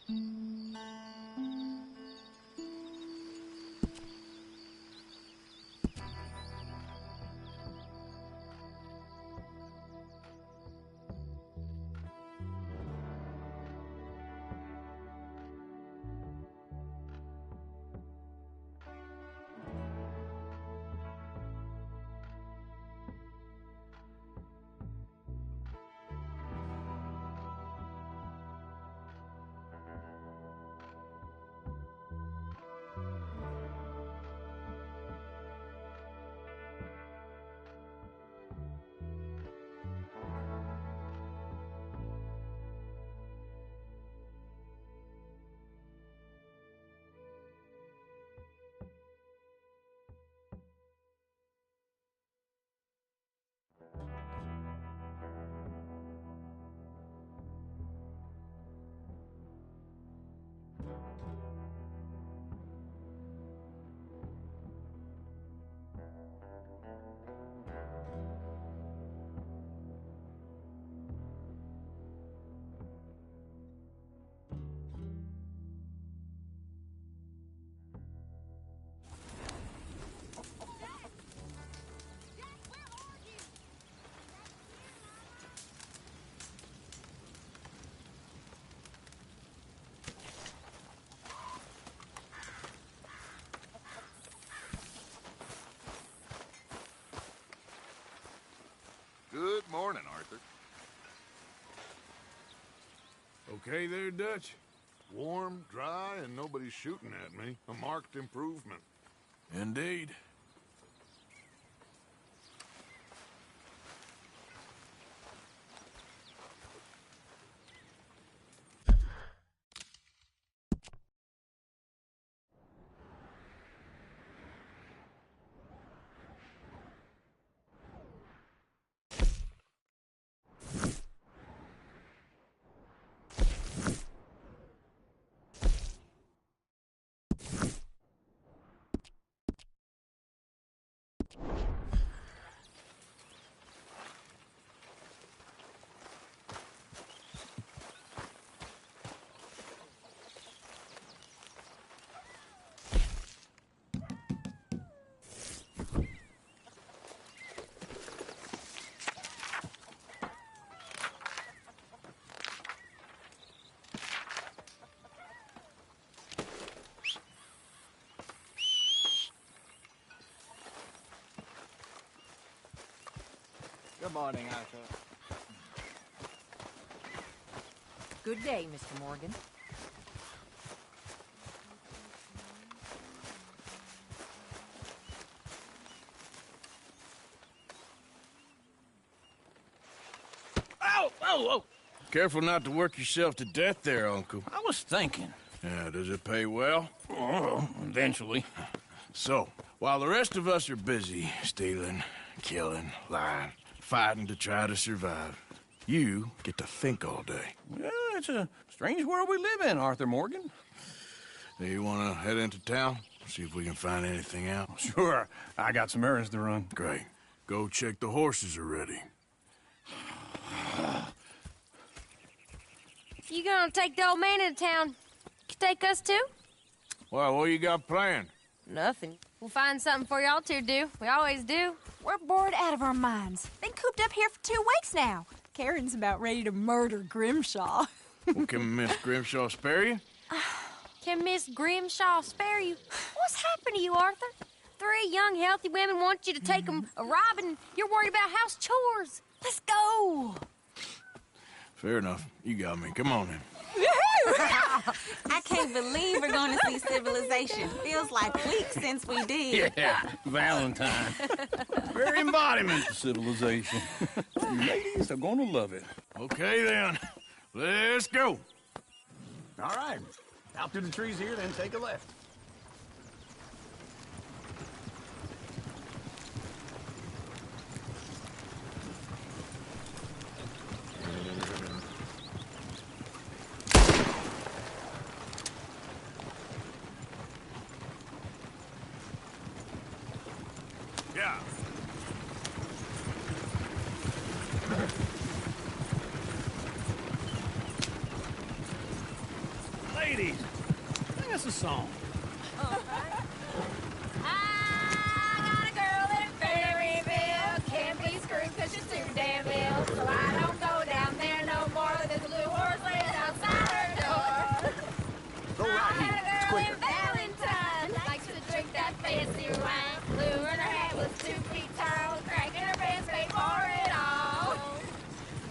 Good morning, Arthur. Okay there, Dutch? Warm, dry, and nobody's shooting at me. A marked improvement. Indeed. Good morning, Arthur. Good day, Mr. Morgan. Ow! Oh, oh! Careful not to work yourself to death there, Uncle. I was thinking. Yeah, does it pay well? Oh, eventually. So, while the rest of us are busy stealing, killing, lying, fighting to try to survive, you get to think all day. Well, it's a strange world we live in, Arthur Morgan. Do you want to head into town? See if we can find anything out? Sure, I got some errands to run. Great. Go check the horses are ready. You gonna take the old man into town? You take us too? Well, what you got planned? Nothing. We'll find something for y'all to do. We always do. We're bored out of our minds. Been cooped up here for 2 weeks now. Karen's about ready to murder Grimshaw. Well, can Miss Grimshaw spare you? Can Miss Grimshaw spare you? What's happened to you, Arthur? 3 young, healthy women want you to take them a robbing. You're worried about house chores. Let's go. Fair enough. You got me. Come on then. I can't believe we're going to see civilization. Feels like weeks since we did. Yeah, Valentine. Very embodiment of civilization. You ladies are going to love it. Okay then. Let's go. All right. Out through the trees here, then take a left. Yeah. Ladies, sing us a song. I got a girl in Berryville. Can't be screwed 'cause she's too damn ill. So I don't go down there no more. There's a blue horse laying outside her door. Go right here. It's I got a girl quicker. in Valentine. Likes to drink that fancy wine. Blue in her hat was 2 feet tall. Cracking her pants, paid for it all.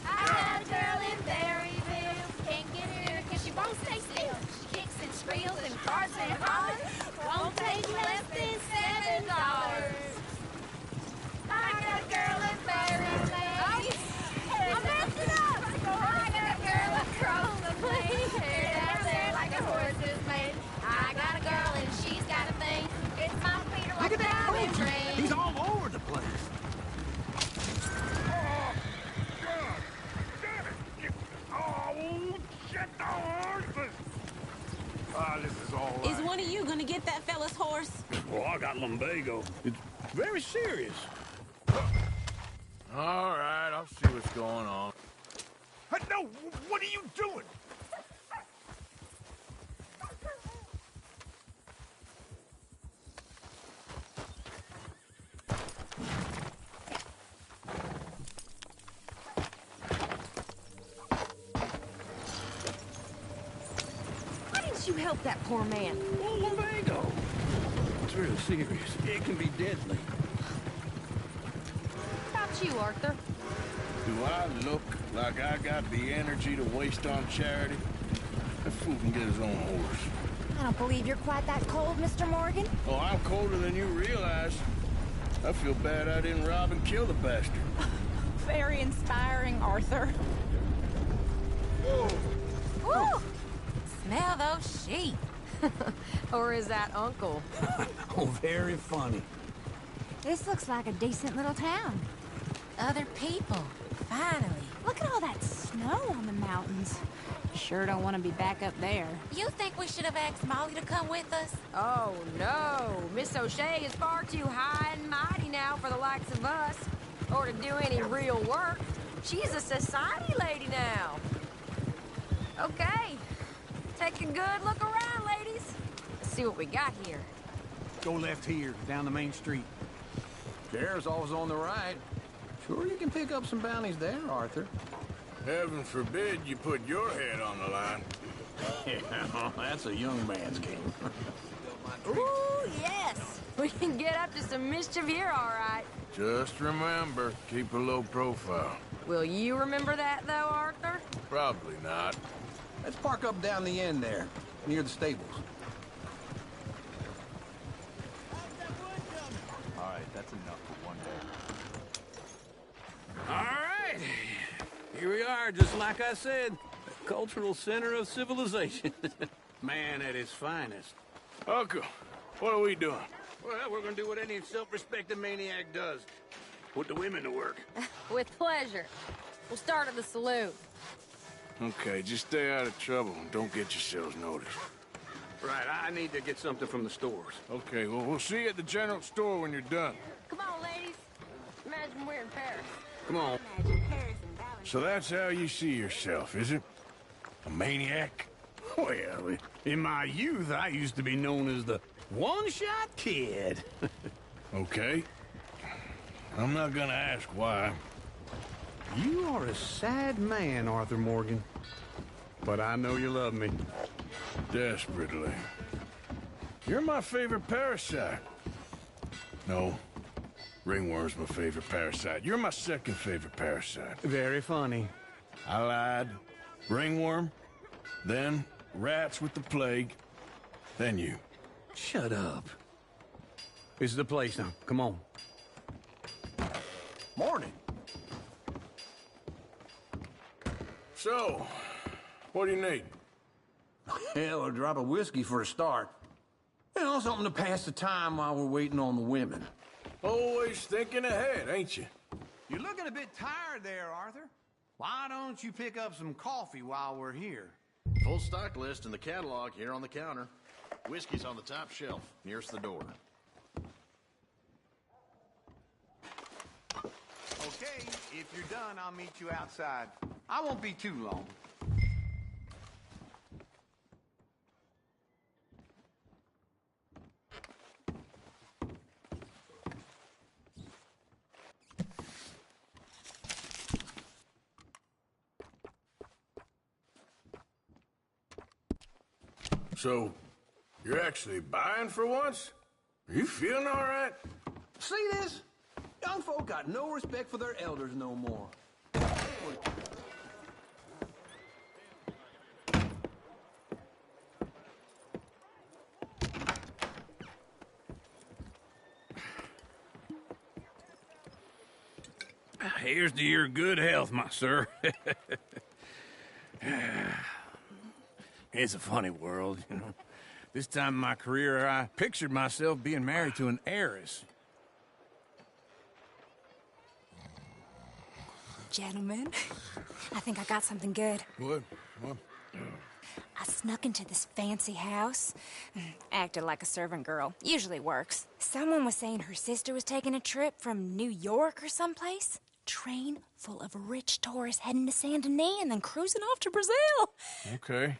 I got a girl in Berryville. Can't get her 'cause she won't stay still. She kicks and squeals and farts and hollers. Won't take less than $7. I got a girl in Berryville. I messed it up. I got a girl across the plain. Hair down there like a horse is made. I got a girl and she's got a thing. It's my feet are like a diamond ring. He's all over the place. Oh, shit, the horses! Ah, this is all right. Is one of you gonna get that fella's horse? Well, I got lumbago. It's very serious. All right, I'll see what's going on. No, what are you doing? Why didn't you help that poor man? Well, lumbago. It's real serious. It can be deadly. How about you, Arthur? Do I look like I got the energy to waste on charity? That fool can get his own horse. I don't believe you're quite that cold, Mr. Morgan. Oh, I'm colder than you realize. I feel bad I didn't rob and kill the bastard. Very inspiring, Arthur. Woo! Smell those sheep. Or is that Uncle? Oh, very funny. This looks like a decent little town. Other people. Finally. Look at all that snow on the mountains. Sure don't want to be back up there. You think we should have asked Molly to come with us? Oh, no. Miss O'Shea is far too high and mighty now for the likes of us. Or to do any real work. She's a society lady now. Okay. Take a good look around, ladies. Let's see what we got here. Go left here, down the main street. Chair's always on the right. Sure you can pick up some bounties there, Arthur. Heaven forbid you put your head on the line. Yeah, that's a young man's game. Ooh, yes. We can get up to some mischief here, all right. Just remember, keep a low profile. Will you remember that, though, Arthur? Probably not. Let's park up down the end there, near the stables. All right, that's enough for one day. All right. Here we are, just like I said. The cultural center of civilization. Man at his finest. Uncle, what are we doing? Well, we're gonna do what any self-respecting maniac does. Put the women to work. With pleasure. We'll start at the saloon. Okay, just stay out of trouble and don't get yourselves noticed. Right, I need to get something from the stores. Okay, well, we'll see you at the general store when you're done. Come on, ladies. Imagine we're in Paris. Come on. Imagine Paris and Valentine. So that's how you see yourself, is it? A maniac? Well, in my youth, I used to be known as the one-shot kid. Okay. I'm not gonna ask why. You are a sad man, Arthur Morgan. But I know you love me. Desperately. You're my favorite parasite. No. Ringworm's my favorite parasite. You're my second favorite parasite. Very funny. I lied. Ringworm. Then rats with the plague. Then you. Shut up. This is the place now. Come on. Morning. So, what do you need? Hell, a drop of whiskey for a start. You know, something to pass the time while we're waiting on the women. Always thinking ahead, ain't you? You're looking a bit tired there, Arthur. Why don't you pick up some coffee while we're here? Full stock list in the catalog here on the counter. Whiskey's on the top shelf, nearest the door. Okay, if you're done, I'll meet you outside. I won't be too long. So, you're actually buying for once? Are you feeling all right? See this? Young folk got no respect for their elders no more. Here's to your good health, my sir. It's a funny world, you know. This time in my career, I pictured myself being married to an heiress. Gentlemen, I think I got something good. What? I snuck into this fancy house, acted like a servant girl. Usually works. Someone was saying her sister was taking a trip from New York or someplace. Train full of rich tourists heading to Saint Denis and then cruising off to Brazil. Okay.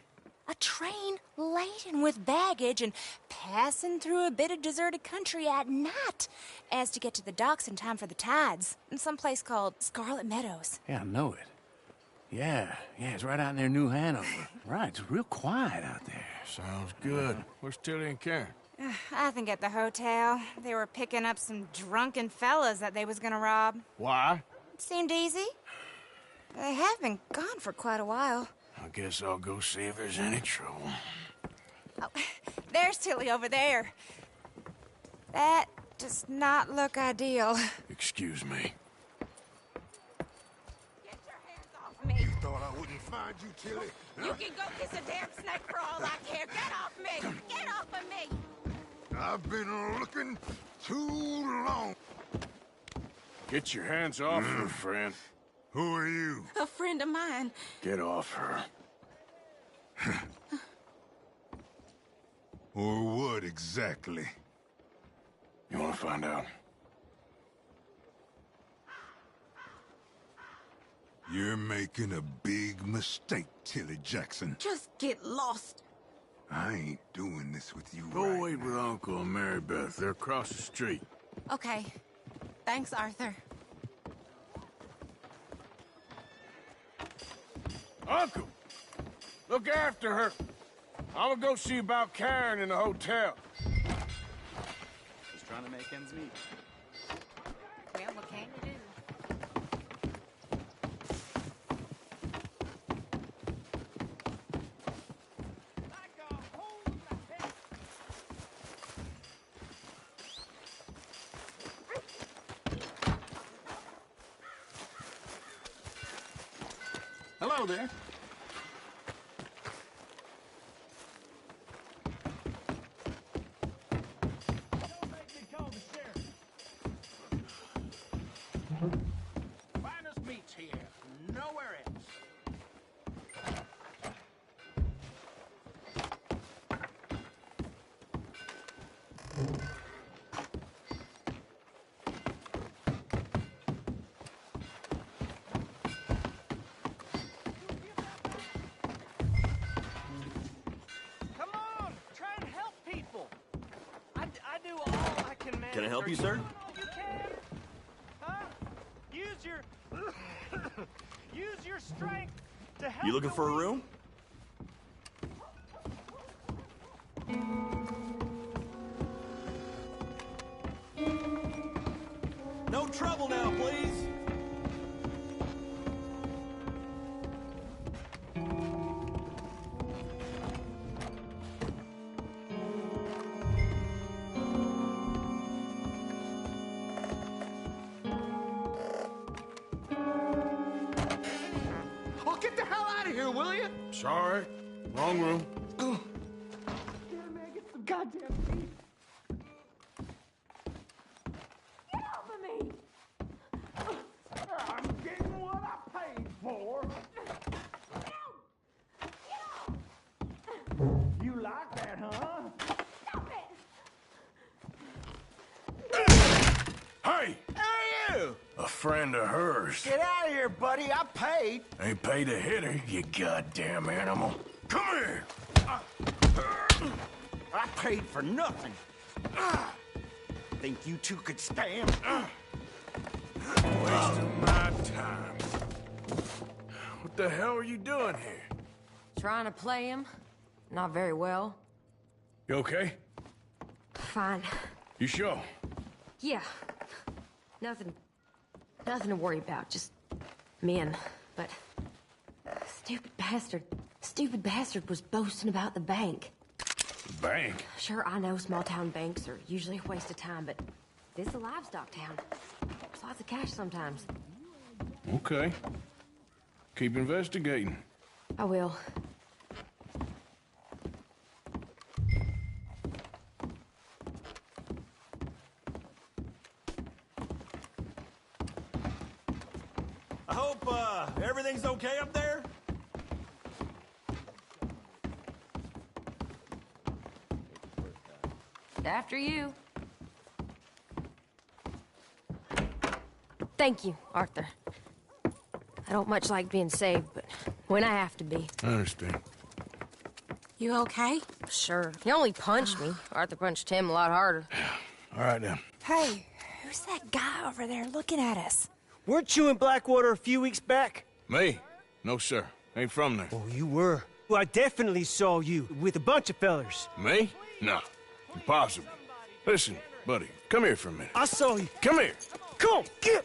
A train laden with baggage and passing through a bit of deserted country at night as to get to the docks in time for the tides in some place called Scarlet Meadows. Yeah, I know it. Yeah, it's right out near New Hanover. Right, it's real quiet out there. Sounds good. Where's Tilly and Karen? I think at the hotel. They were picking up some drunken fellas that they was gonna rob. Why? It seemed easy. They have been gone for quite a while. I guess I'll go see if there's any trouble. Oh, there's Tilly over there. That does not look ideal. Excuse me. Get your hands off me. Thought I wouldn't find you, Tilly. You can go kiss a damn snake for all I care. Get off me! Get off of me! I've been looking too long. Get your hands off her, friend. Who are you? A friend of mine. Get off her. Or what exactly? You want to find out? You're making a big mistake, Tilly Jackson. Just get lost. I ain't doing this with you Go right wait with Uncle and Mary Beth. They're across the street. Okay. Thanks, Arthur. Uncle! Look after her. I'm gonna go see about Karen in the hotel. Just trying to make ends meet. Well, what can you do? Hello there. Finest meats here. Nowhere else. Can I help you, sir? Use your strength to help. You looking for a room? No trouble now, please. Sorry. Wrong room. Get some goddamn peace. Get off of me! I'm getting what I paid for. You like that, huh? Stop it! Hey! Hey, you! A friend of hers. Get out of here, buddy. I paid. Ain't paid to hit her, you goddamn animal. Come here! I paid for nothing. Think you two could stand? Wasting my time. What the hell are you doing here? Trying to play him? Not very well. You okay? Fine. You sure? Yeah. Nothing to worry about. Just men. But stupid bastard was boasting about the bank. The bank? Sure, I know small town banks are usually a waste of time, but this is a livestock town. There's lots of cash sometimes. Okay. Keep investigating. I will. I hope, everything's okay up there? After you. Thank you, Arthur. I don't much like being saved, but when I have to be. I understand. You okay? Sure. He only punched me. Arthur punched him a lot harder. All right, then. Hey, who's that guy over there looking at us? Weren't you in Blackwater a few weeks back? Me? No, sir. Ain't from there. Oh, you were. Well, I definitely saw you with a bunch of fellers. Me? No. Impossible. Listen, buddy, come here for a minute. I saw you. Come here. Come on, get!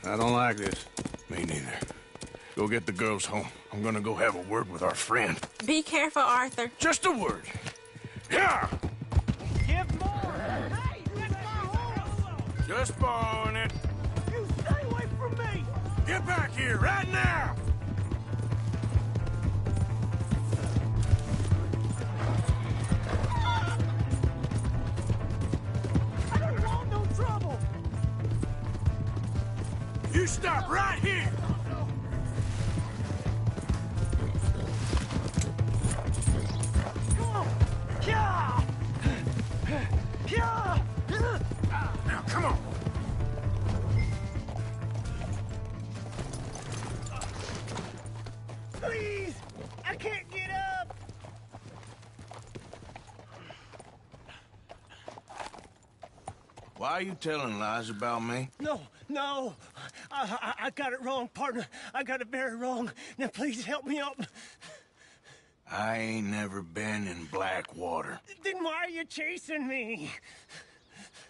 I don't like this. Me neither. Go get the girls home. I'm gonna go have a word with our friend. Be careful, Arthur. Just a word. Yeah! Give more! Hey, that's my horse! Just borrowing it. You stay away from me! Get back here right now! I don't want no trouble! You stop right here! Come on! Yeah! Yeah! Now, come on! Please! I can't get up! Why are you telling lies about me? No! I got it wrong, partner. I got it very wrong. Now, please help me up. I ain't never been in Blackwater. Then why are you chasing me?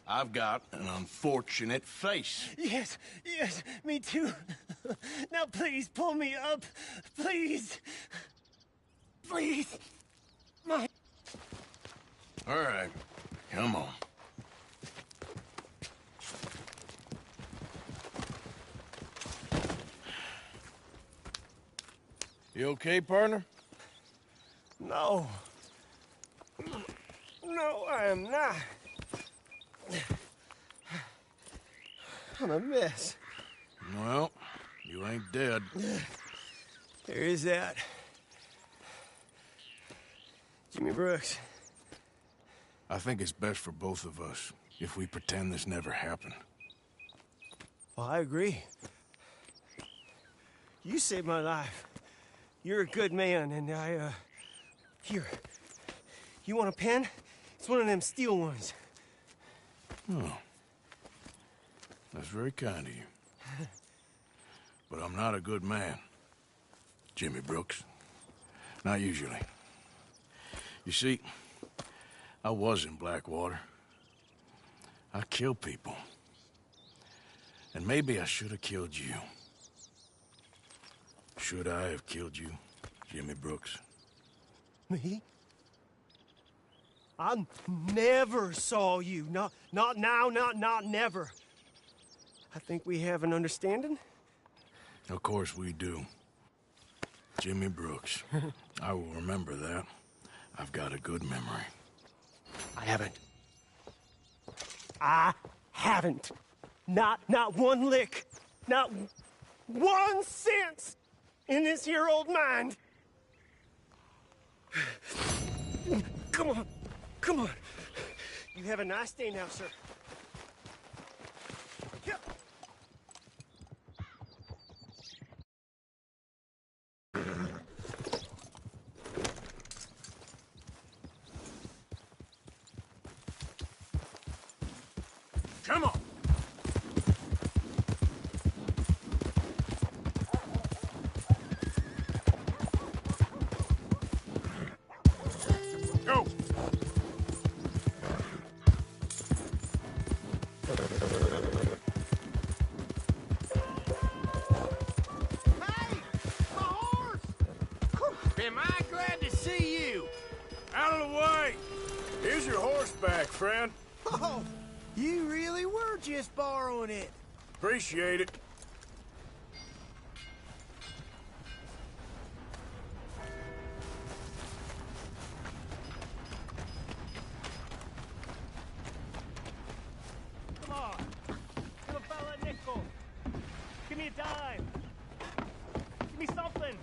I've got an unfortunate face. Yes, me too. Now, please, pull me up. Please. Please. My... All right, come on. You okay, partner? No. No, I am not. I'm a mess. Well, you ain't dead. There is that. Jimmy Brooks. I think it's best for both of us if we pretend this never happened. Well, I agree. You saved my life. You're a good man, and here. You want a pen? It's one of them steel ones. Oh. That's very kind of you. But I'm not a good man, Jimmy Brooks. Not usually. You see, I was in Blackwater. I killed people. And maybe I should have killed you. Should I have killed you, Jimmy Brooks? Me? I never saw you. Not now, not never. I think we have an understanding. Of course we do. Jimmy Brooks. I will remember that. I've got a good memory. I haven't. Not one lick. Not 1 cent in this here old mind. Come on. You have a nice day now, sir. Yep. Come on! Am I glad to see you? Out of the way! Here's your horseback, friend. Oh, you really were just borrowing it. Appreciate it. Come on. Give a fella a nickel. Give me a dime. Give me something.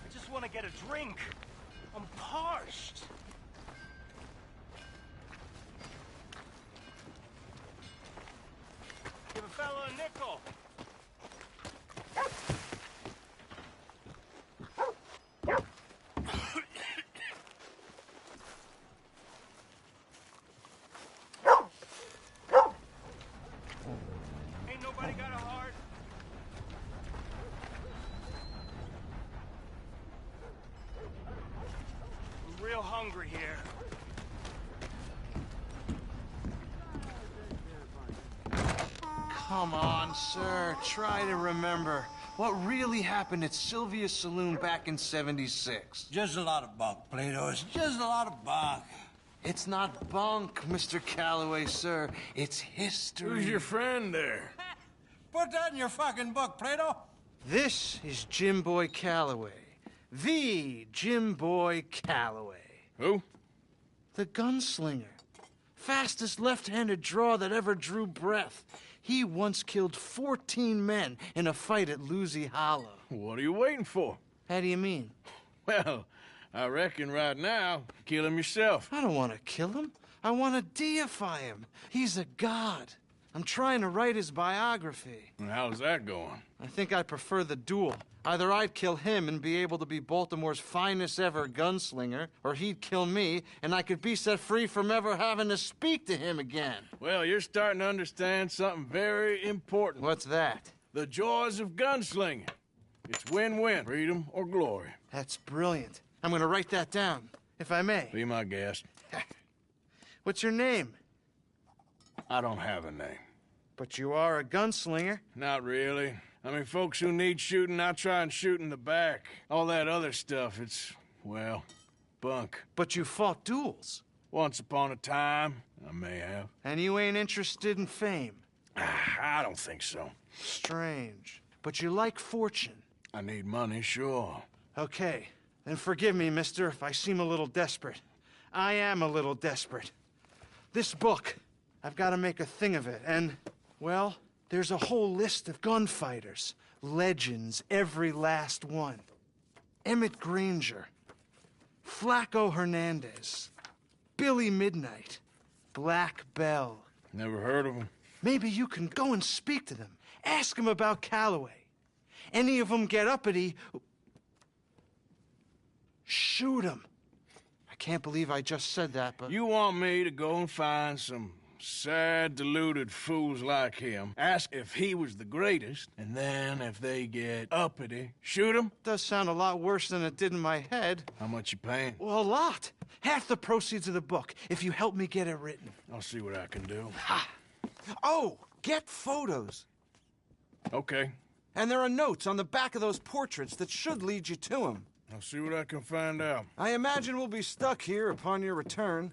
I just want to get a drink. I'm parched. Give a fella a nickel. Ain't nobody got a heart. I'm real hungry here. Come on, sir. Try to remember. What really happened at Sylvia's Saloon back in '76? Just a lot of bunk, Plato. It's just a lot of bunk. It's not bunk, Mr. Calloway, sir. It's history. Who's your friend there? Put that in your fucking book, Plato. This is Jim Boy Calloway. The Jim Boy Calloway. Who? The gunslinger. Fastest left-handed draw that ever drew breath. He once killed 14 men in a fight at Lucy Hollow. What are you waiting for? How do you mean? Well, I reckon right now, kill him yourself. I don't want to kill him. I want to deify him. He's a god. I'm trying to write his biography. And how's that going? I think I prefer the duel. Either I'd kill him and be able to be Baltimore's finest ever gunslinger, or he'd kill me and I could be set free from ever having to speak to him again. Well, you're starting to understand something very important. What's that? The joys of gunslinging. It's win-win, freedom or glory. That's brilliant. I'm going to write that down, if I may. Be my guest. What's your name? I don't have a name. But you are a gunslinger. Not really. I mean, folks who need shooting, I try and shoot in the back. All that other stuff, it's, well, bunk. But you fought duels. Once upon a time, I may have. And you ain't interested in fame. I don't think so. Strange. But you like fortune. I need money, sure. Okay. Then forgive me, mister, if I seem a little desperate. I am a little desperate. This book, I've got to make a thing of it, and, well, there's a whole list of gunfighters. Legends, every last one. Emmett Granger. Flaco Hernandez. Billy Midnight. Black Bell. Never heard of him. Maybe you can go and speak to them. Ask them about Calloway. Any of them get uppity, shoot them. I can't believe I just said that, but... You want me to go and find some sad, deluded fools like him, ask if he was the greatest, and then if they get uppity, shoot him? Does sound a lot worse than it did in my head. How much you paying? Well, a lot. Half the proceeds of the book, if you help me get it written. I'll see what I can do. Ha! Oh, get photos. Okay. And there are notes on the back of those portraits that should lead you to him. I'll see what I can find out. I imagine we'll be stuck here upon your return.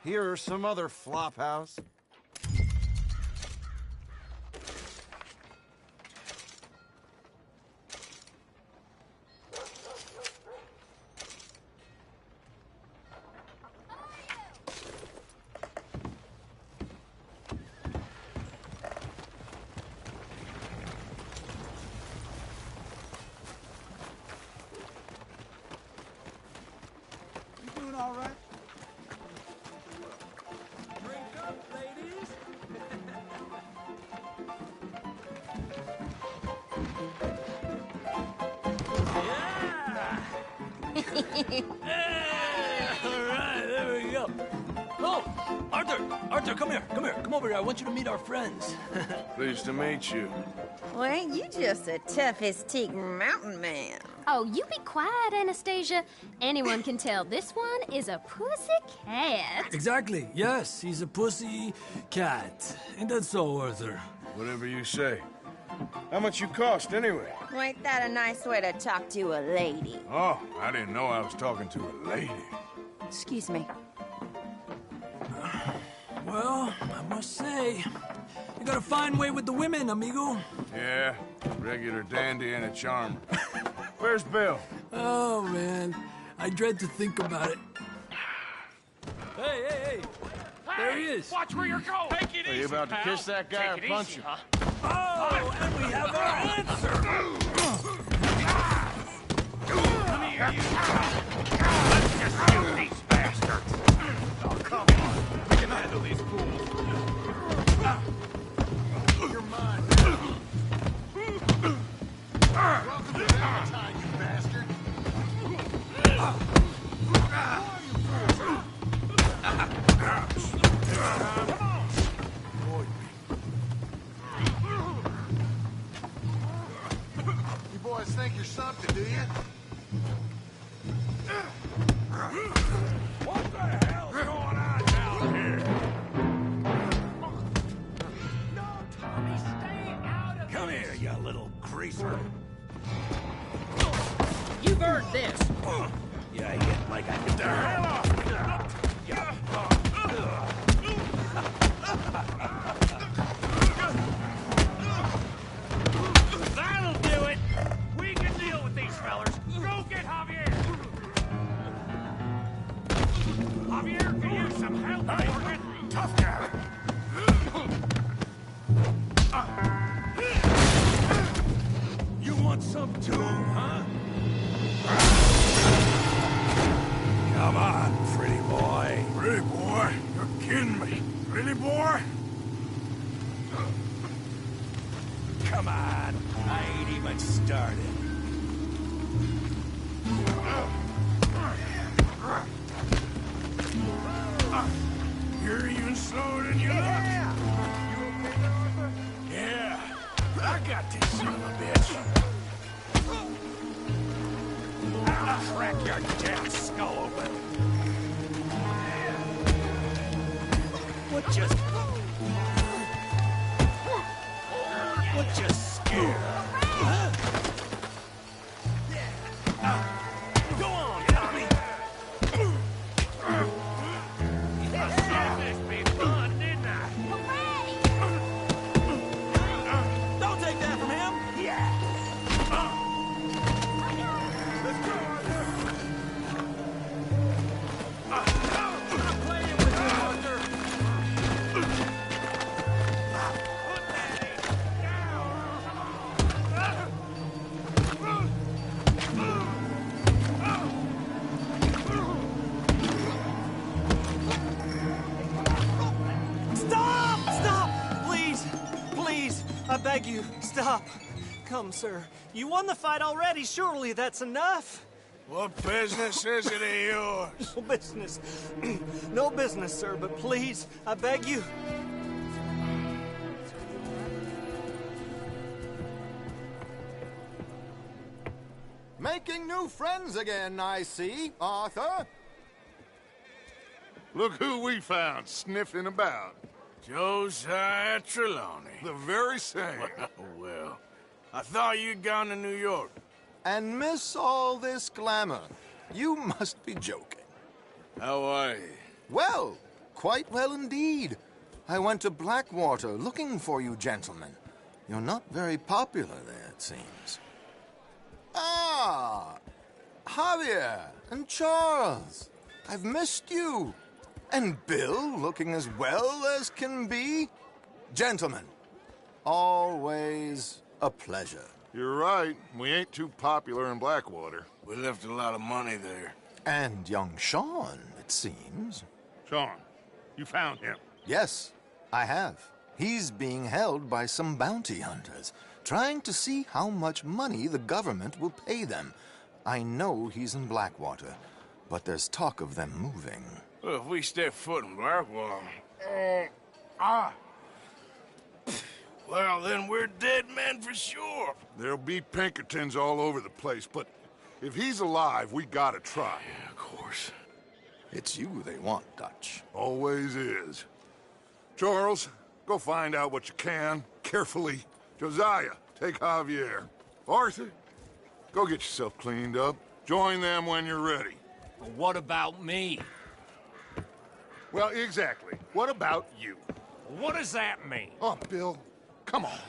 Here are some other flophouse. You doing all right? Drink up, ladies. Yeah! All right, there we go. Oh, Arthur, come here. Come over here. I want you to meet our friends. Pleased to meet you. Well, ain't you just a tough-as-teak mountain man? Oh, you be quiet, Anastasia. Anyone can tell this one is a pussy cat. Exactly. Yes, he's a pussy cat. Ain't that so, Arthur? Whatever you say. How much you cost, anyway? Well, ain't that a nice way to talk to a lady? Oh, I didn't know I was talking to a lady. Excuse me. Well, I must say, you got a fine way with the women, amigo. Yeah, regular dandy and a charmer. Where's Bill? Oh, man. I dread to think about it. Hey! There he is. Watch where you're going. Take it Are easy, you about to pal. kiss that guy or Take it punch easy, him? huh? Oh, and we have our answer. Come here, you. Let's just shoot these bastards. Oh, come on. We can handle these fools. You're mine. Welcome to Valentine, you bastard. You boys think you're something, do you? What the hell's going on down here? No, Tommy, stay out of Come here, you little greaser. You've earned this. Yeah, you get like I did there. That'll do it. We can deal with these fellas. Go get Javier. Javier can use some help, Morgan. Tough guy. You want some too, huh? Come on, pretty boy. Pretty boy? You're kidding me. Really, boy? Come on. I ain't even started. You're even slower than you look. You okay there, Arthur? Yeah. I got this son of a bitch. I'll crack your damn skull open. What just scared? Huh? Go on, Tommy. I said this be fun, didn't I? Don't take that from him. Let's go, I'm playing with you, Arthur. Stop! Please, I beg you, stop. Come, sir. You won the fight already. Surely that's enough. What business is it of yours? No business. No business, sir, but please, I beg you. Making new friends again, I see, Arthur. Look who we found sniffing about. Josiah Trelawney. The very same. Well, I thought you'd gone to New York. And miss all this glamour. You must be joking. How are you? Well, quite well indeed. I went to Blackwater looking for you gentlemen. You're not very popular there, it seems. Ah, Javier and Charles. I've missed you. And Bill looking as well as can be. Gentlemen, always a pleasure. You're right. We ain't too popular in Blackwater. We left a lot of money there. And young Sean, it seems. Sean, you found him? Yes, I have. He's being held by some bounty hunters, trying to see how much money the government will pay them. I know he's in Blackwater, but there's talk of them moving. Well, if we step foot in Blackwater... Well, then we're dead men for sure. There'll be Pinkertons all over the place, but if he's alive, we gotta try. Yeah, of course. It's you they want, Dutch. Always is. Charles, go find out what you can. carefully. Josiah, take Javier. Arthur, go get yourself cleaned up. Join them when you're ready. What about me? Well, exactly. What about you? What does that mean? Oh, Bill, come on.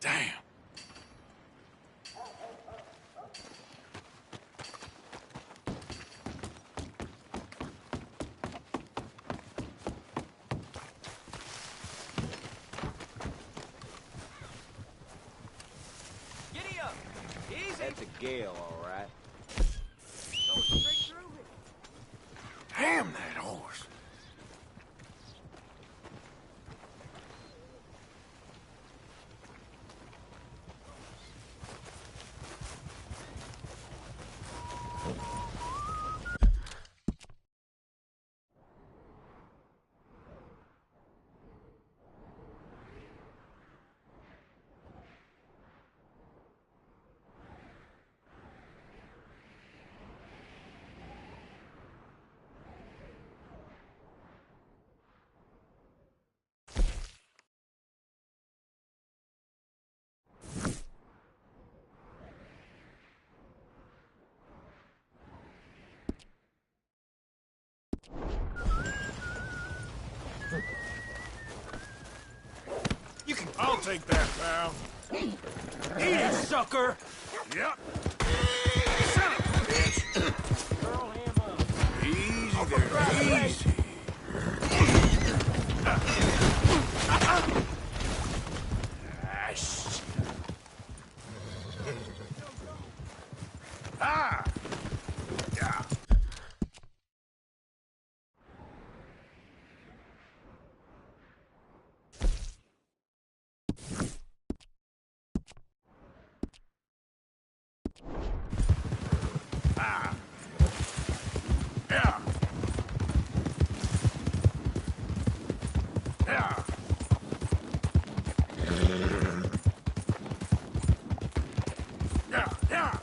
Damn. Giddy up! Easy! That's a gale, all right. Go straight through it. Damn that horse. I'll take that, pal. Eat it, sucker! Yep. Son of a bitch. Girl him up. Easy there, easy. Ah! Yeah. Ah! Yeah! Yeah! Yeah! Yeah!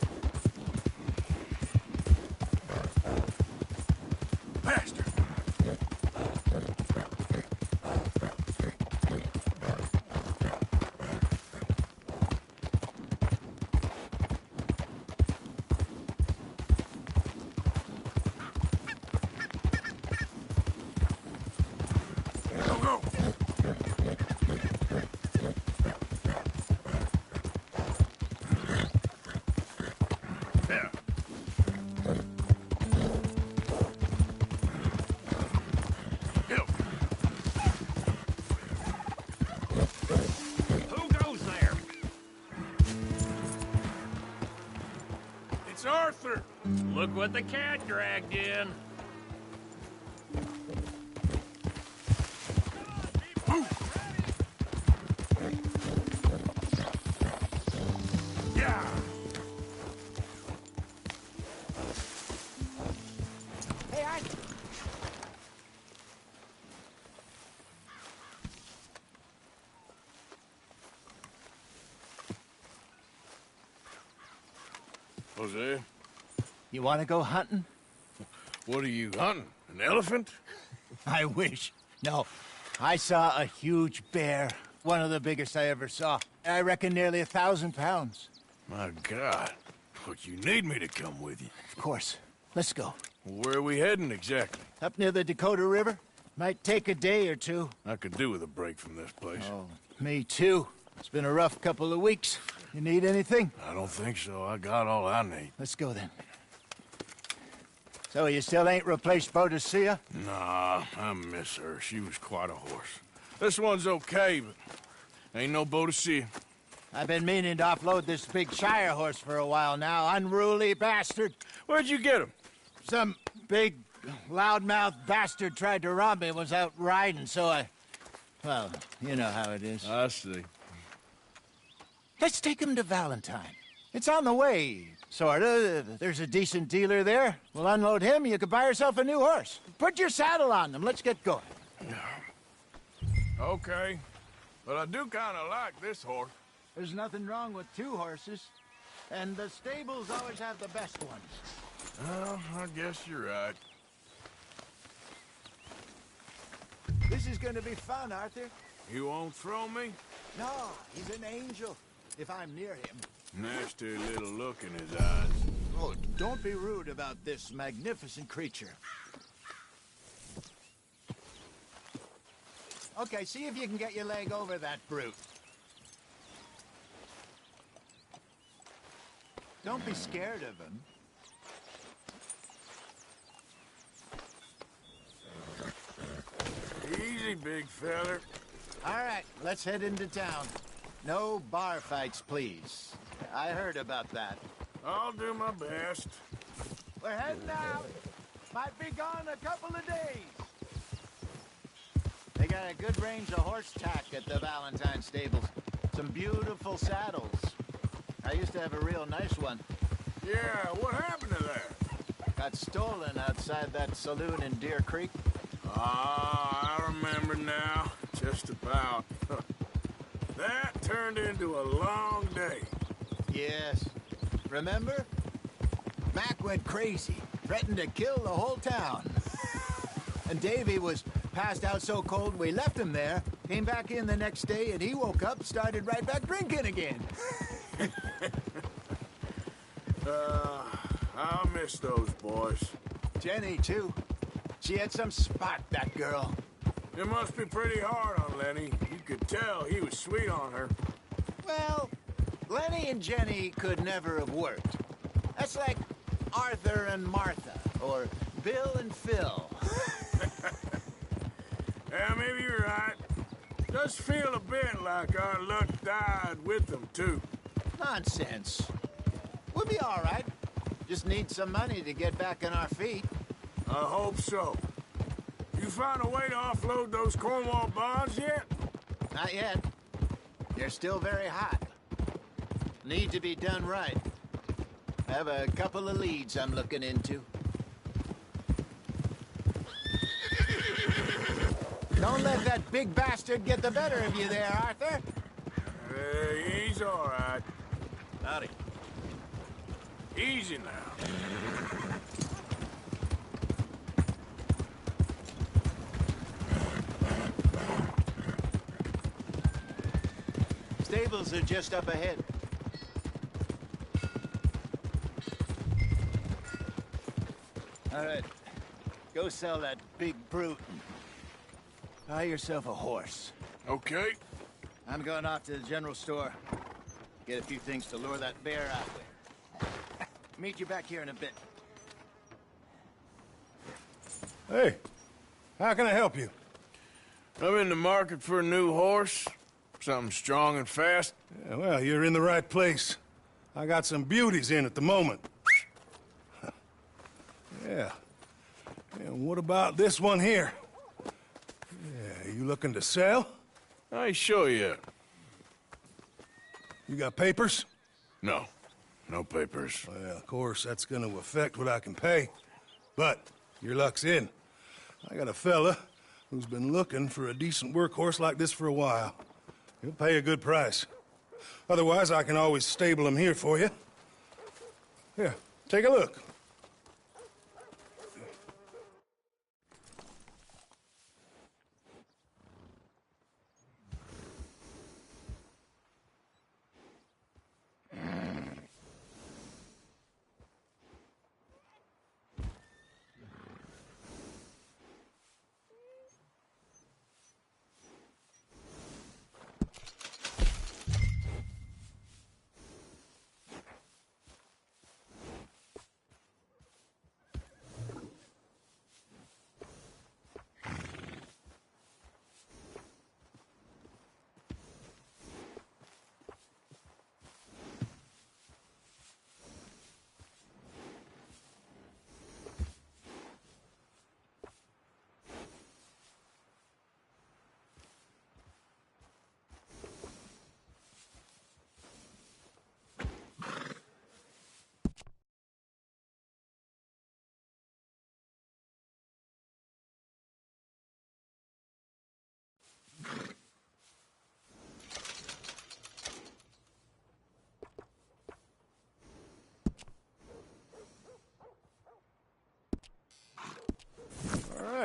Bastard! Go, go! Yeah. Go. Who goes there? It's Arthur. Look what the cat dragged in. Yeah. Hey, I... Jose, You want to go hunting? what are you hunting? An elephant? I wish. No. I saw a huge bear. One of the biggest I ever saw. I reckon nearly 1,000 pounds. My God. But you need me to come with you. Of course. Let's go. Where are we heading exactly? Up near the Dakota River. Might take a day or two. I could do with a break from this place. Oh, me too. It's been a rough couple of weeks. You need anything? I don't think so. I got all I need. Let's go then. So you still ain't replaced Boadicea? Nah, I miss her. She was quite a horse. This one's okay, but ain't no Boadicea. I've been meaning to offload this big Shire horse for a while now. Unruly bastard. Where'd you get him? Some big, loudmouth bastard tried to rob me and was out riding, so I... Well, you know how it is. I see. Let's take him to Valentine. It's on the way, sorta. There's a decent dealer there. We'll unload him, you could buy yourself a new horse. Put your saddle on them, let's get going. Okay. But I do kind of like this horse. There's nothing wrong with 2 horses. And the stables always have the best ones. Well, I guess you're right. This is gonna be fun, Arthur. You won't throw me? No, he's an angel. If I'm near him. Nasty little look in his eyes. Oh, don't be rude about this magnificent creature. Okay, see if you can get your leg over that brute. Don't be scared of him. Easy, big feller. All right, let's head into town. No bar fights, please. I heard about that. I'll do my best. We're heading out. Might be gone a couple of days. They got a good range of horse tack at the Valentine stables. Some beautiful saddles. I used to have a real nice one. Yeah, what happened to that? Got stolen outside that saloon in Deer Creek. Ah, I remember now. Just about. That turned into a long day. Yes. Remember? Mac went crazy, threatened to kill the whole town. And Davy was passed out so cold we left him there, came back in the next day, and he woke up, started right back drinking again. I'll miss those boys. Jenny, too. She had some spark, that girl. It must be pretty hard on Lenny. You could tell he was sweet on her. Well, Lenny and Jenny could never have worked. That's like Arthur and Martha, or Bill and Phil. Yeah, maybe you're right. Does feel a bit like our luck died with them, too. Nonsense. We'll be all right. Just need some money to get back on our feet. I hope so. You found a way to offload those Cornwall bonds yet? Not yet. They're still very hot. Need to be done right. I have a couple of leads I'm looking into. Don't let that big bastard get the better of you there, Arthur. He's all right. Howdy. Easy now. Stables are just up ahead. All right. Go sell that big brute. Buy yourself a horse. Okay. I'm going off to the general store. Get a few things to lure that bear out with. Meet you back here in a bit. Hey, how can I help you? I'm in the market for a new horse. Something strong and fast. Yeah, well, you're in the right place. I got some beauties in at the moment. Yeah. And what about this one here? Yeah, you looking to sell? I ain't sure yet. You got papers? No. No papers. Well, of course, that's gonna affect what I can pay. But your luck's in. I got a fella who's been looking for a decent workhorse like this for a while. He'll pay a good price. Otherwise, I can always stable him here for you. Here, take a look.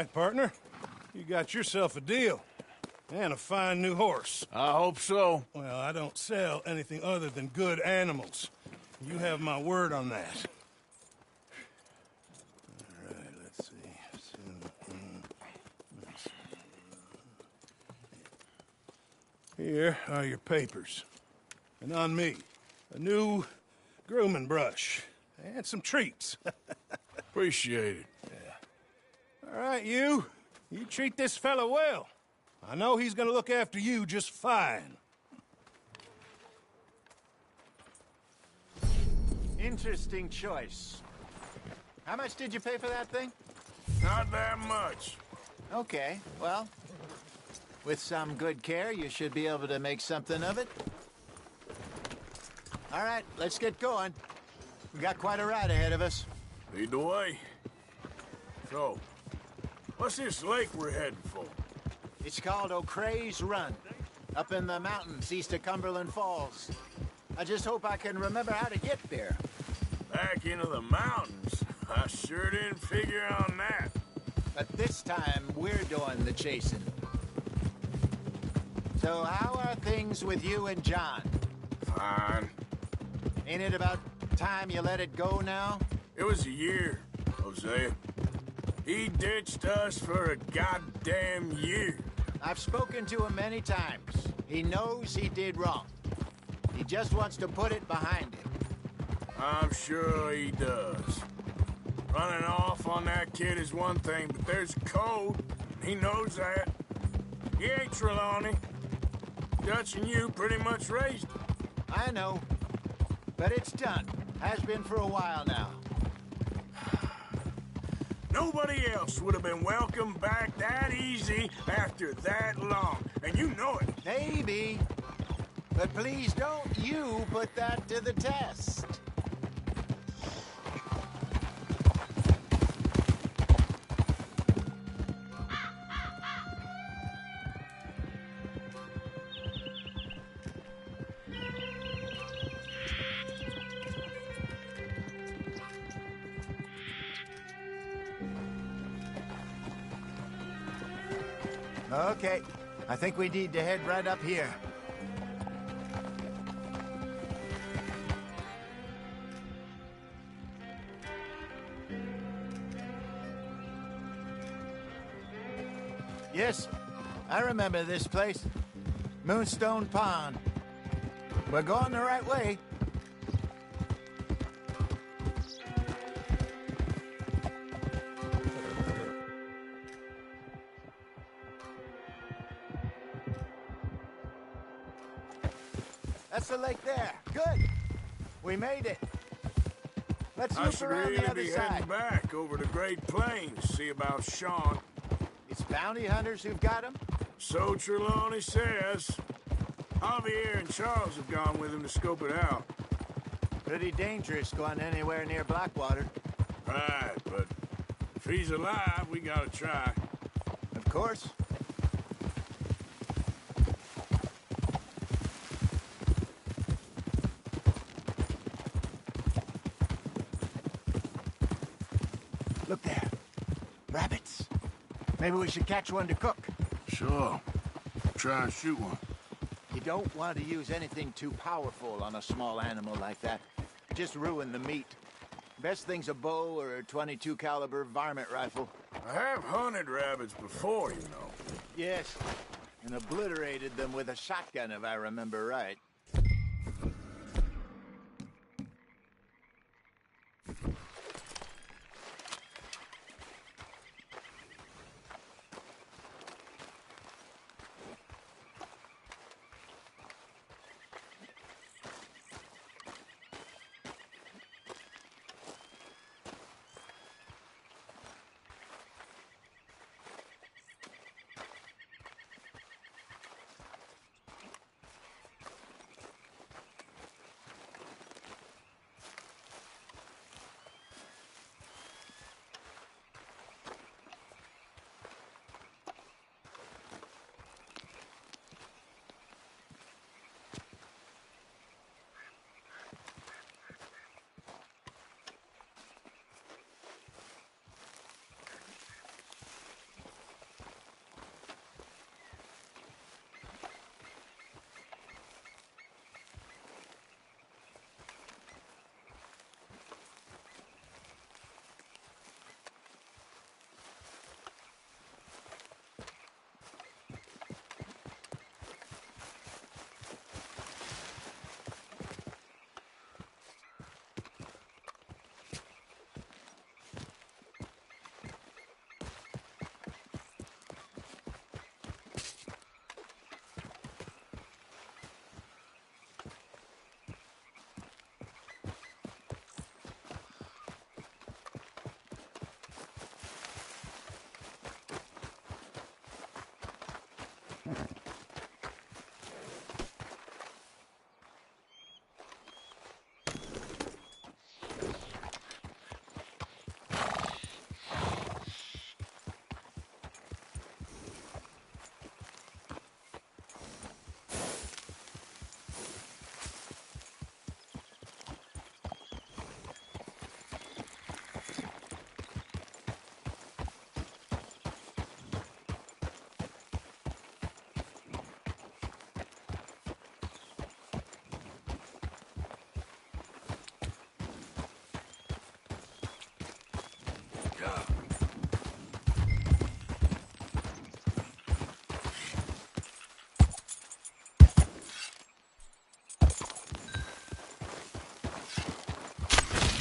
right, partner. You got yourself a deal. And a fine new horse. I hope so. Well, I don't sell anything other than good animals. You have my word on that. All right, let's see. Here are your papers. And on me, a new grooming brush. And some treats. Appreciate it. Yeah. All right, you treat this fella well. I know he's gonna look after you just fine. Interesting choice. How much did you pay for that thing? Not that much. Okay, well, with some good care, you should be able to make something of it. All right, let's get going. We got quite a ride ahead of us. Lead the way. So, what's this lake we're heading for? It's called O'Creagh's Run, up in the mountains east of Cumberland Falls. I just hope I can remember how to get there. Back into the mountains? I sure didn't figure on that. But this time, we're doing the chasing. So how are things with you and John? Fine. Ain't it about time you let it go now? It was a year, Hosea. He ditched us for a goddamn year. I've spoken to him many times. He knows he did wrong. He just wants to put it behind him. I'm sure he does. Running off on that kid is one thing, but there's code. He knows that. He ain't Trelawney. Dutch and you pretty much raised him. I know. But it's done. Has been for a while now. Nobody else would have been welcomed back that easy after that long, and you know it. Maybe. But please don't you put that to the test. Okay, I think we need to head right up here. Yes, I remember this place. Moonstone Pond. We're going the right way. That's the lake there. Good. We made it. Let's I loop should around really the other be side. heading back over the Great Plains, see about Sean. It's bounty hunters who've got him? So Trelawney says. Javier and Charles have gone with him to scope it out. Pretty dangerous going anywhere near Blackwater. Right, but if he's alive, we gotta try. Of course. Look there. Rabbits. Maybe we should catch one to cook. Sure. Try and shoot one. You don't want to use anything too powerful on a small animal like that. Just ruin the meat. Best thing's a bow or a .22 caliber varmint rifle. I have hunted rabbits before, you know. Yes, and obliterated them with a shotgun, if I remember right.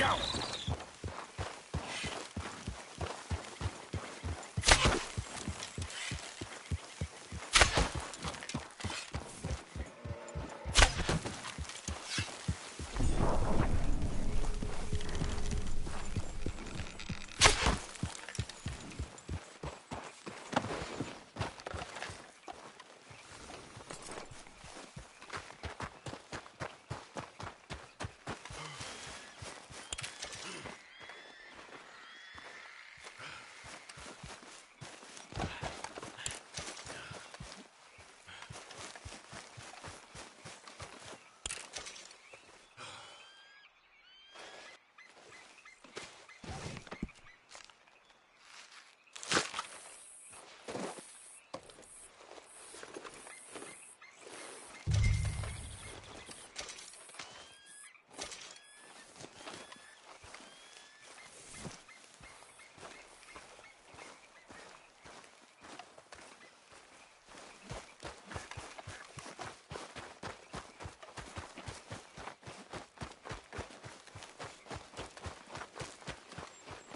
go!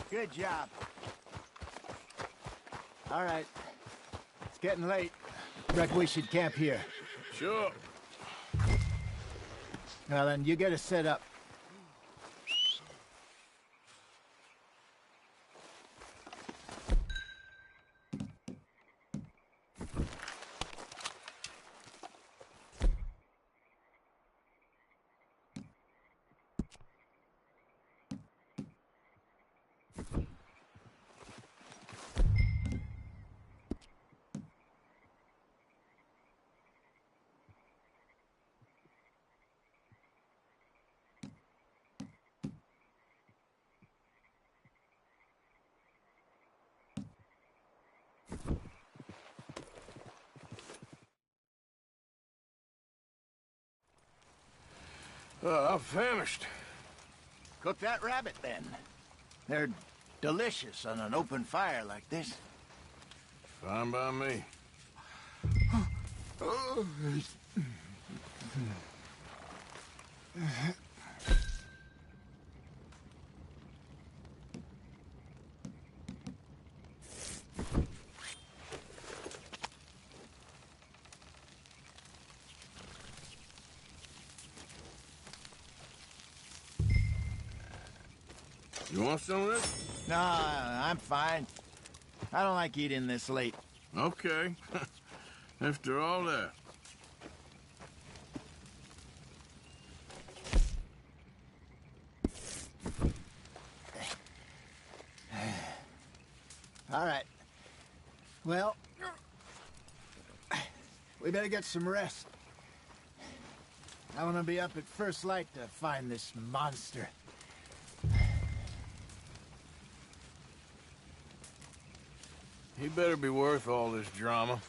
Good job. All right. It's getting late. Reckon we should camp here. Sure. Now then, you get us set up. I'm famished. Cook that rabbit, then. They're delicious on an open fire like this. Fine by me. You want some of this? No, I'm fine. I don't like eating this late. Okay. After all that. All right. Well, we better get some rest. I want to be up at first light to find this monster. He better be worth all this drama.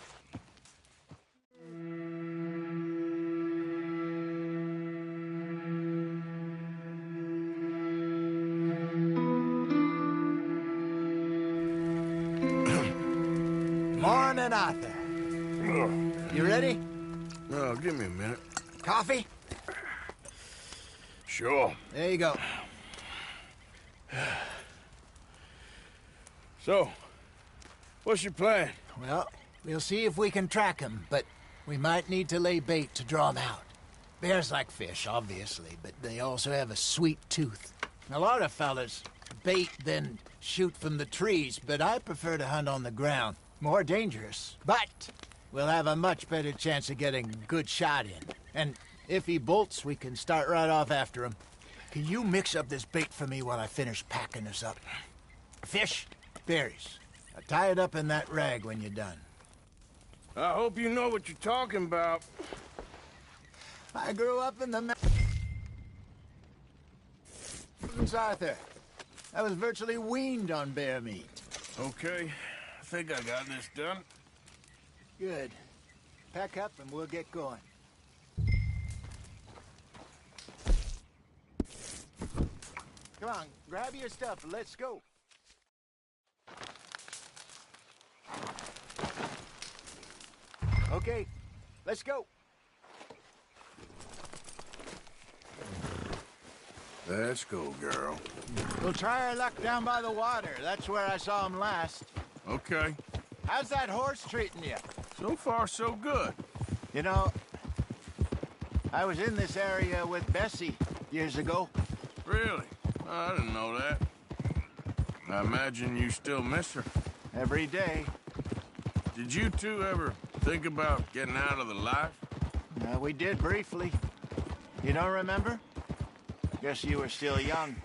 Morning, Arthur. You ready? Oh, give me a minute. Coffee? Sure. There you go. So, what's your plan? Well, we'll see if we can track him, but we might need to lay bait to draw him out. Bears like fish, obviously, but they also have a sweet tooth. A lot of fellas bait, then shoot from the trees, but I prefer to hunt on the ground. More dangerous, but we'll have a much better chance of getting a good shot in. And if he bolts, we can start right off after him. Can you mix up this bait for me while I finish packing this up? Fish, berries. Now tie it up in that rag when you're done. I hope you know what you're talking about. I grew up in the mountains, Arthur. I was virtually weaned on bear meat. Okay, I think I got this done. Good. Pack up and we'll get going. Come on, grab your stuff and let's go. Okay, let's go. Let's go, girl. We'll try our luck down by the water. That's where I saw him last. Okay. How's that horse treating you? So far, so good. You know, I was in this area with Bessie years ago. Really? I didn't know that. I imagine you still miss her. Every day. Did you two ever think about getting out of the life? We did briefly. You don't remember? Guess you were still young.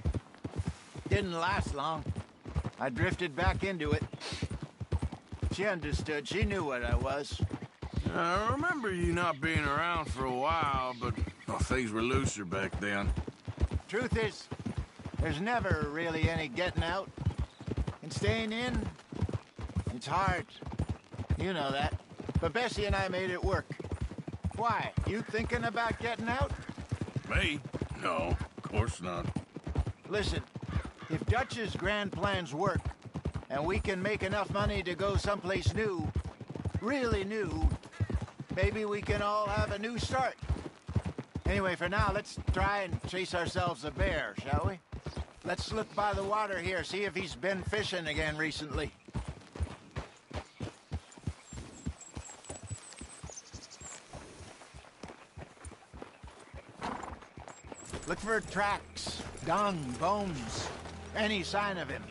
Didn't last long. I drifted back into it. She understood. She knew what I was. I remember you not being around for a while, but well, things were looser back then. Truth is, there's never really any getting out. And staying in, it's hard. You know that. But Bessie and I made it work. Why? You thinking about getting out? Me? No, of course not. Listen, if Dutch's grand plans work, and we can make enough money to go someplace new, really new, maybe we can all have a new start. Anyway, for now, let's try and chase ourselves a bear, shall we? Let's look by the water here, see if he's been fishing again recently. Look for tracks, dung, bones, any sign of him.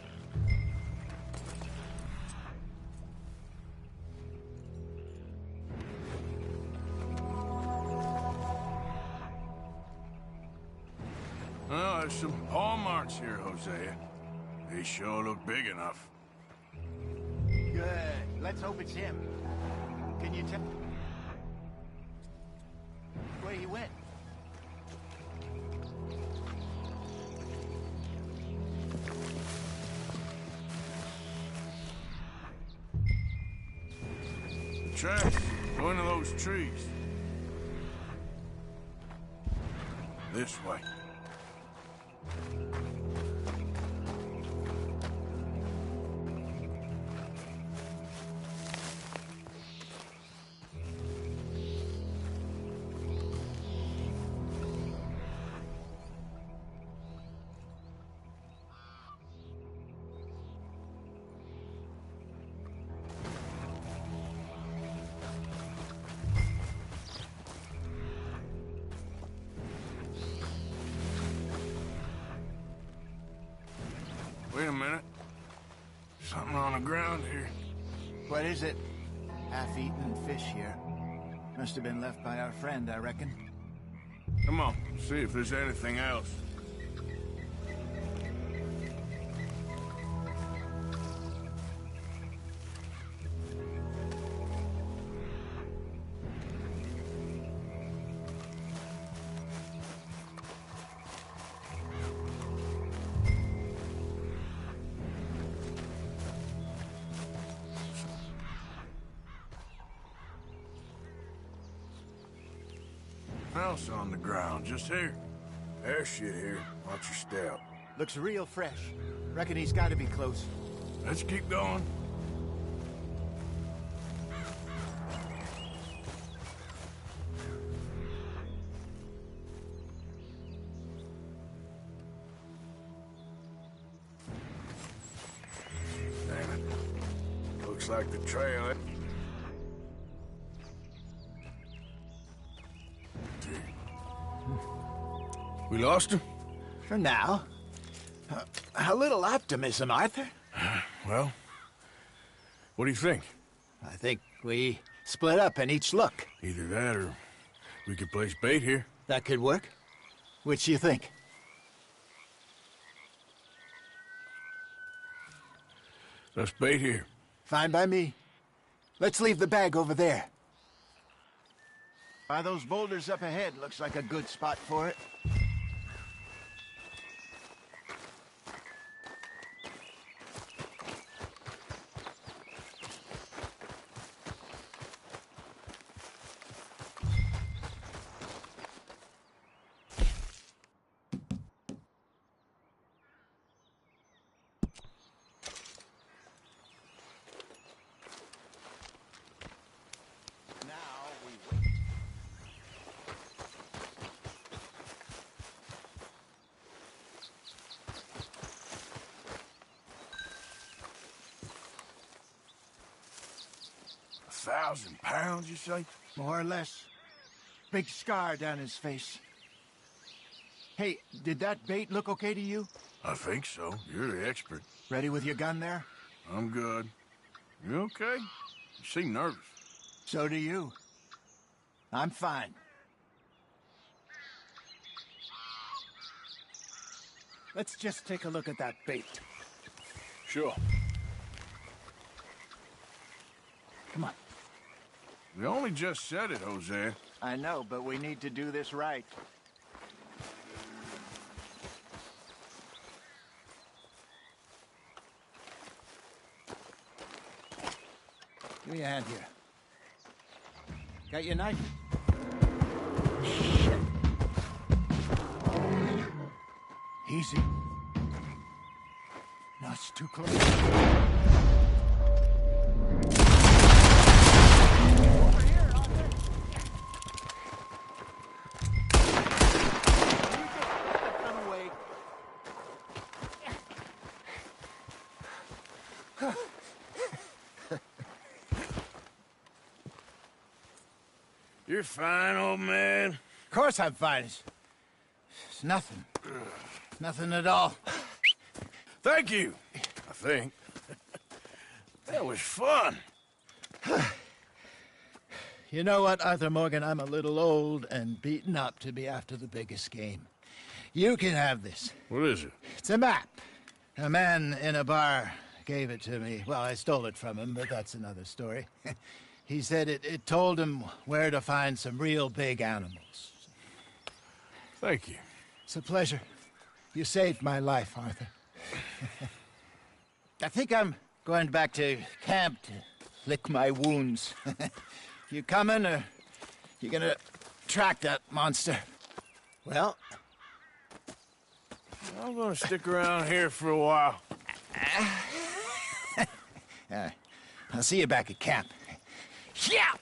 Well, there's some paw marks here, Hosea. They sure look big enough. Good. Let's hope it's him. Can you tell where he went? Track, go into those trees. This way. Wait a minute. Something on the ground here. What is it? Half-eaten fish here. Must have been left by our friend, I reckon. Come on, see if there's anything else. Else on the ground, just here. There's shit here. Watch your step. Looks real fresh. Reckon he's got to be close. Let's keep going. Damn it. Looks like the trail. We lost him? For now. A little optimism, Arthur. Well, what do you think? I think we split up and each look. Either that or we could place bait here. That could work. Which you think? Let's bait here. Fine by me. Let's leave the bag over there. By those boulders up ahead, looks like a good spot for it. 2,000 pounds, you say? More or less. Big scar down his face. Hey, did that bait look okay to you? I think so. You're the expert. Ready with your gun there? I'm good. You okay? You seem nervous. So do you. I'm fine. Let's just take a look at that bait. Sure. Come on. We only just said it, Jose. I know, but we need to do this right. Give me a hand here. Got your knife? Shit. Easy. No, it's too close. Over here, Arthur. You just run away. You're fine, old man. Of course I'm fine. It's nothing. Nothing at all. Thank you, I think. That was fun. You know what, Arthur Morgan? I'm a little old and beaten up to be after the biggest game. You can have this. What is it? It's a map. A man in a bar gave it to me. Well, I stole it from him, but that's another story. He said it told him where to find some real big animals. Thank you. It's a pleasure. You saved my life, Arthur. I think I'm going back to camp to lick my wounds. You coming, or you gonna track that monster? Well, I'm gonna stick around here for a while. I'll see you back at camp. Yeah!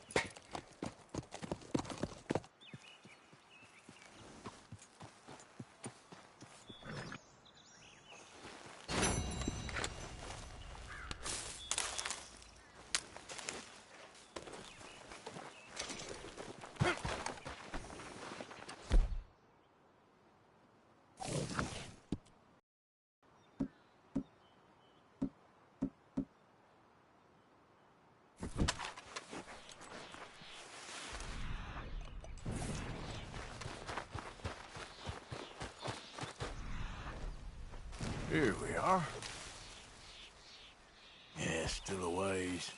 Here we are. Yeah, still a ways.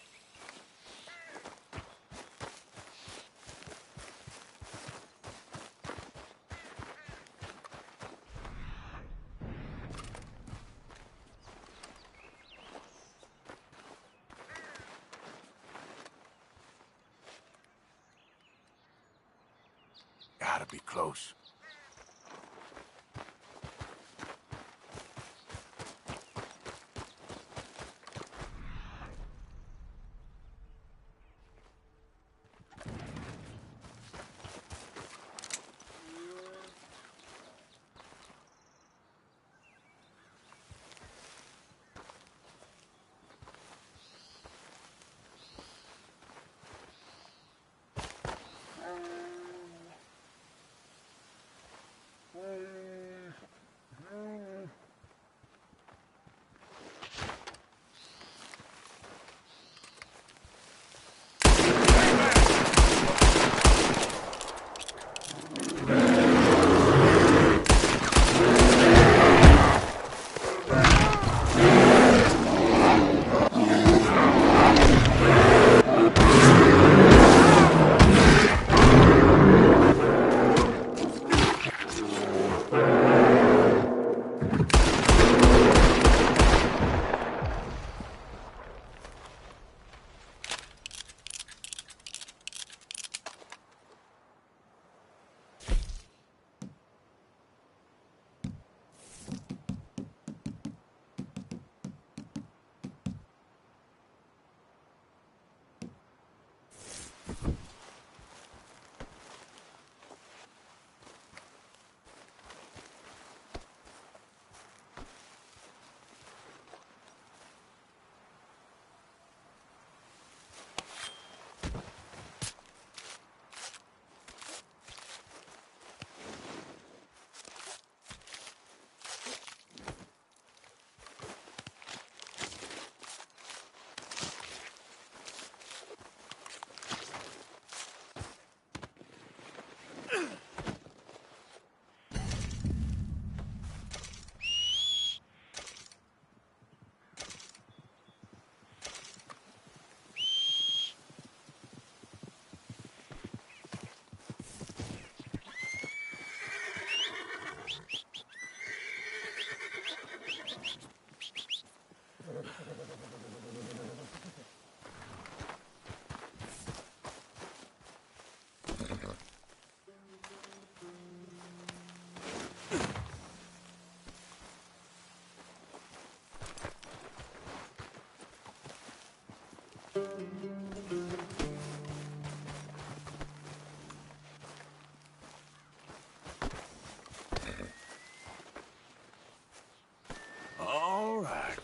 Gotta be close.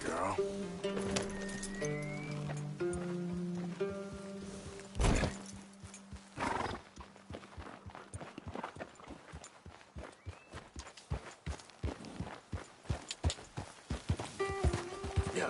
girl. Yeah.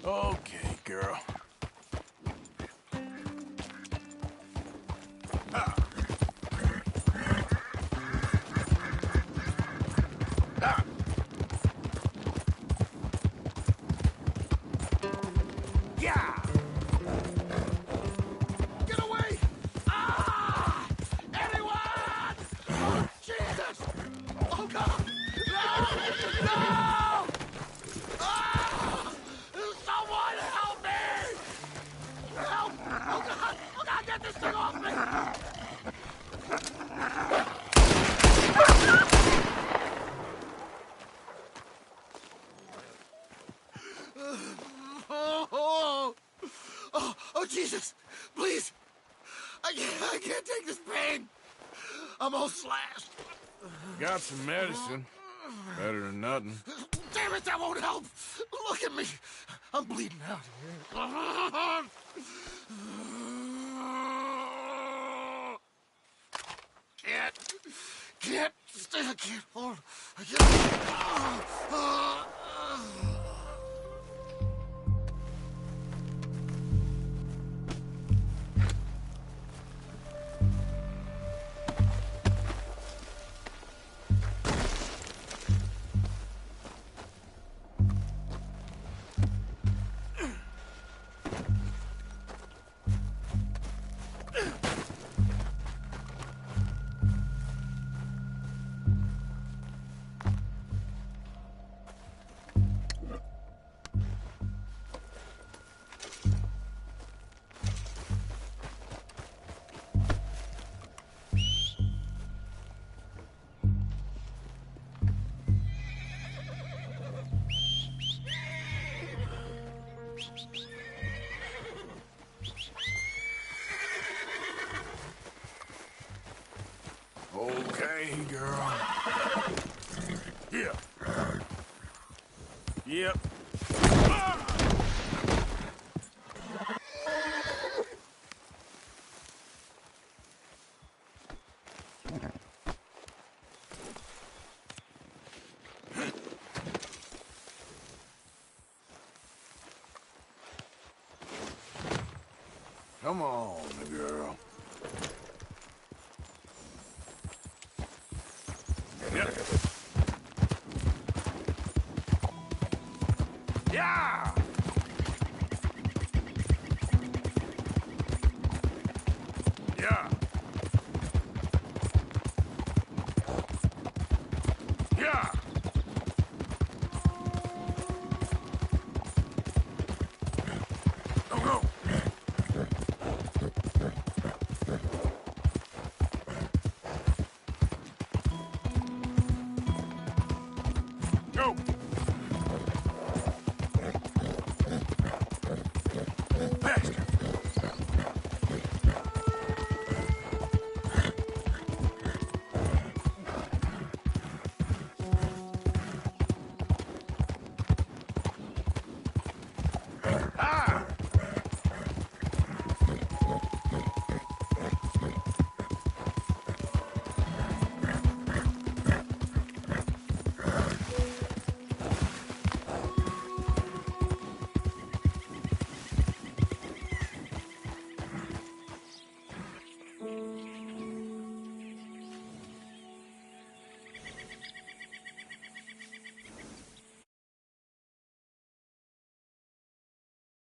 Okay, girl. Yeah! Get away! Ah! Anyone! Oh, Jesus! Oh, God! No! No! Ah! Someone help me! Help! Oh, God! Oh, God, get this thing off me! Oh, Jesus! Please! I can't take this pain! I'm all slashed! Got some medicine. Better than nothing. Damn it, that won't help! Look at me! I'm bleeding out. Can't hold. I can't. Okay, girl. Yeah. Yep. Come on, girl. Yep. Yeah!